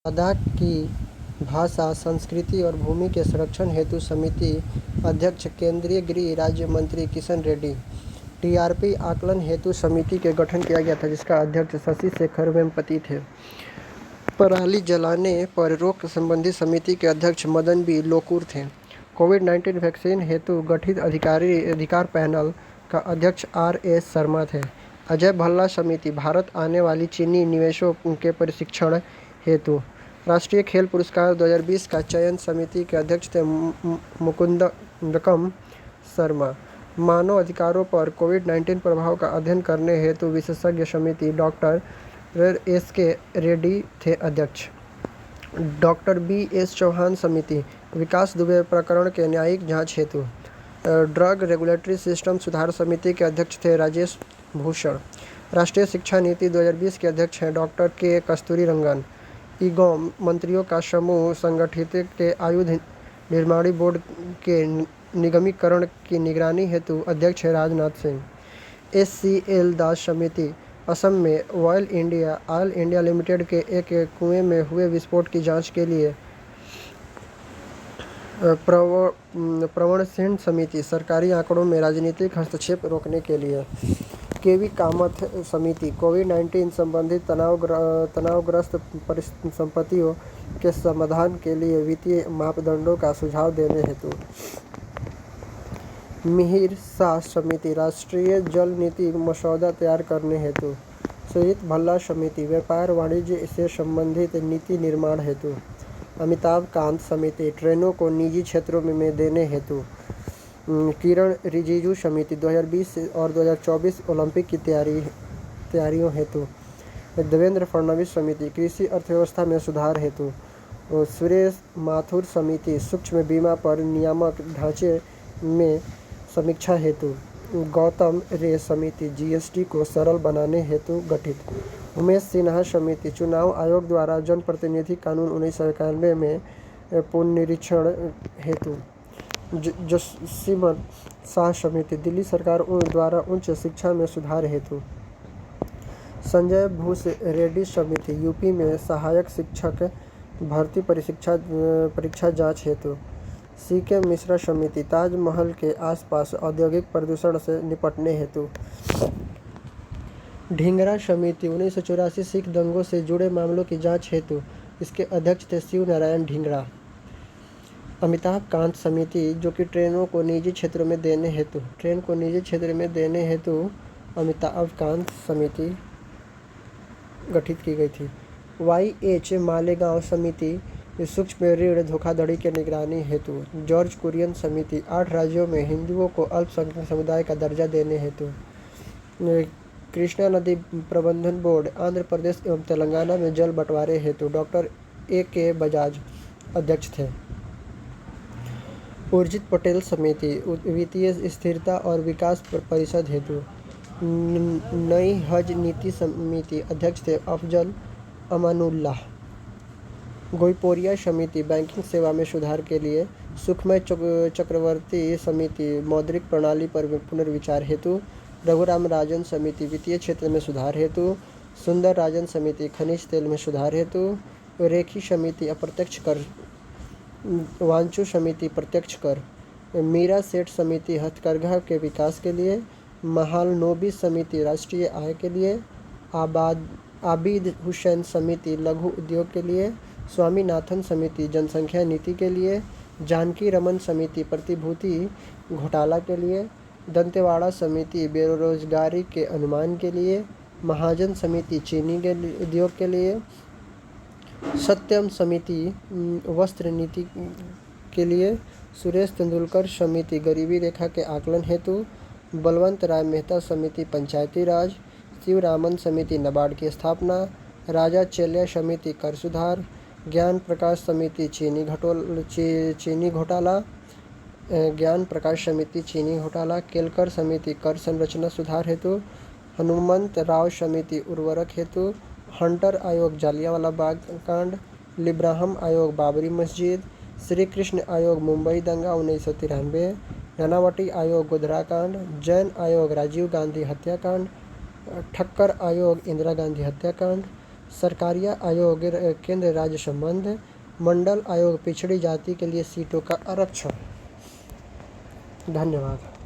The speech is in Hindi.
लद्दाख की भाषा, संस्कृति और भूमि के संरक्षण हेतु समिति अध्यक्ष केंद्रीय गृह राज्य मंत्री किशन रेड्डी। टीआरपी आकलन हेतु समिति के गठन किया गया था, जिसका अध्यक्ष शशि शेखर वेम्पति थे। पराली जलाने पर रोक संबंधी समिति के अध्यक्ष मदन बी लोकुर थे। कोविड-19 वैक्सीन हेतु गठित अधिकार पैनल का अध्यक्ष आर.एस. शर्मा थे। अजय भल्ला समिति भारत आने वाली चीनी निवेशों के प्रशिक्षण हेतु। राष्ट्रीय खेल पुरस्कार 2020 का चयन समिति के अध्यक्ष थे मुकुंदकम शर्मा। मानव अधिकारों पर कोविड-19 प्रभाव का अध्ययन करने हेतु विशेषज्ञ समिति डॉक्टर एस.के. रेड्डी थे अध्यक्ष। Doctor BS. चौहान समिति विकास दुबे प्रकरण के न्यायिक जांच हेतु। ड्रग रेगुलेटरी सिस्टम सुधार समिति के अध्यक्ष थे राजेश भूषण। राष्ट्रीय शिक्षा नीति 2020 के अध्यक्ष हैं डॉक्टर के कस्तूरीरंगन। इगोम मंत्रियों का समूह संगठित के आयुध निर्माणी बोर्ड के निगमीकरण की निगरानी हेतु अध्यक्ष है राजनाथ सिंह। एस.सी.एल. दास समिति असम में ऑयल इंडिया लिमिटेड के एक कुएं में हुए विस्फोट की जांच के लिए। प्रवणशील समिति सरकारी आंकड़ों में राजनीतिक हस्तक्षेप रोकने के लिए। केवी कामथ समिति कोविड-19 संबंधित तनावग्रस्त परिसंपत्तियों के समाधान के लिए वित्तीय मापदंडों का सुझाव देने हेतु। मिहिर शाह समिति राष्ट्रीय जल नीति मसौदा तैयार करने हेतु। सुजीत भल्ला समिति व्यापार वाणिज्य से संबंधित नीति निर्माण हेतु। अमिताभ कांत समिति ट्रेनों को निजी क्षेत्रों में देने हेतु। किरण रिजिजू समिति 2020 और 2024 ओलंपिक की तैयारियों हेतु। देवेंद्र फडणवीस समिति कृषि अर्थव्यवस्था में सुधार हेतु। सुरेश माथुर समिति सूक्ष्म बीमा पर नियामक ढांचे में समीक्षा हेतु। गौतम रे समिति जीएसटी को सरल बनाने हेतु गठित। उमेश सिन्हा समिति चुनाव आयोग द्वारा जनप्रतिनिधि कानून 1991 में पुनरीक्षण हेतु। जसीमन शाह समिति दिल्ली सरकार द्वारा उच्च शिक्षा में सुधार हेतु। संजय भूष रेड्डी समिति यूपी में सहायक शिक्षक भर्ती परीक्षा जांच हेतु। सी.के. मिश्रा समिति ताजमहल के आसपास औद्योगिक प्रदूषण से निपटने हेतु। ढींगरा समिति 1984 सिख दंगों से जुड़े मामलों की जांच हेतु। इसके अध्यक्ष थे शिव नारायण ढींगरा। अमिताभ कांत समिति जो कि ट्रेनों को निजी क्षेत्रों में देने हेतु। ट्रेन को निजी क्षेत्र में देने हेतु अमिताभ कांत समिति गठित की गई थी। वाई.एच. मालेगांव समिति सूक्ष्म ऋण धोखाधड़ी के निगरानी हेतु। जॉर्ज कुरियन समिति 8 राज्यों में हिंदुओं को अल्पसंख्यक समुदाय का दर्जा देने हेतु। कृष्णा नदी प्रबंधन बोर्ड आंध्र प्रदेश एवं तेलंगाना में जल बंटवारे हेतु डॉक्टर ए.के. बजाज अध्यक्ष थे। उर्जित पटेल समिति वित्तीय स्थिरता और विकास परिषद हेतु। नई हज नीति समिति अध्यक्ष थे अफजल अमानुल्लाह। गोईपोरिया समिति बैंकिंग सेवा में सुधार के लिए। सुखमय चक्रवर्ती समिति मौद्रिक प्रणाली पर पुनर्विचार हेतु। रघुराम राजन समिति वित्तीय क्षेत्र में सुधार हेतु। सुंदर राजन समिति खनिज तेल में सुधार हेतु। रेखी समिति अप्रत्यक्ष कर। वांचू समिति प्रत्यक्ष कर। मीरा सेठ समिति हथकरघा के विकास के लिए। महालनोबी समिति राष्ट्रीय आय के लिए। आबिद हुसैन समिति लघु उद्योग के लिए। स्वामीनाथन समिति जनसंख्या नीति के लिए। जानकी रमन समिति प्रतिभूति घोटाला के लिए। दंतेवाड़ा समिति बेरोजगारी के अनुमान के लिए। महाजन समिति चीनी के उद्योग के लिए। सत्यम समिति वस्त्र नीति के लिए। सुरेश तेंदुलकर समिति गरीबी रेखा के आकलन हेतु। बलवंत राय मेहता समिति पंचायती राज। शिवरामन समिति नाबार्ड की स्थापना। राजा चेल्या समिति कर सुधार। ज्ञान प्रकाश समिति चीनी घोटाला। ज्ञान प्रकाश समिति चीनी घोटाला। केलकर समिति कर संरचना सुधार हेतु। हनुमंत राव समिति उर्वरक हेतु। हंटर आयोग जालियांवाला बाग कांड। लिब्राहम आयोग बाबरी मस्जिद। श्री कृष्ण आयोग मुंबई दंगा 1993। नानावटी आयोग गोधरा कांड। जैन आयोग राजीव गांधी हत्याकांड। ठक्कर आयोग इंदिरा गांधी हत्याकांड। सरकारिया आयोग केंद्र राज्य संबंध, मंडल आयोग पिछड़ी जाति के लिए सीटों का आरक्षण। धन्यवाद।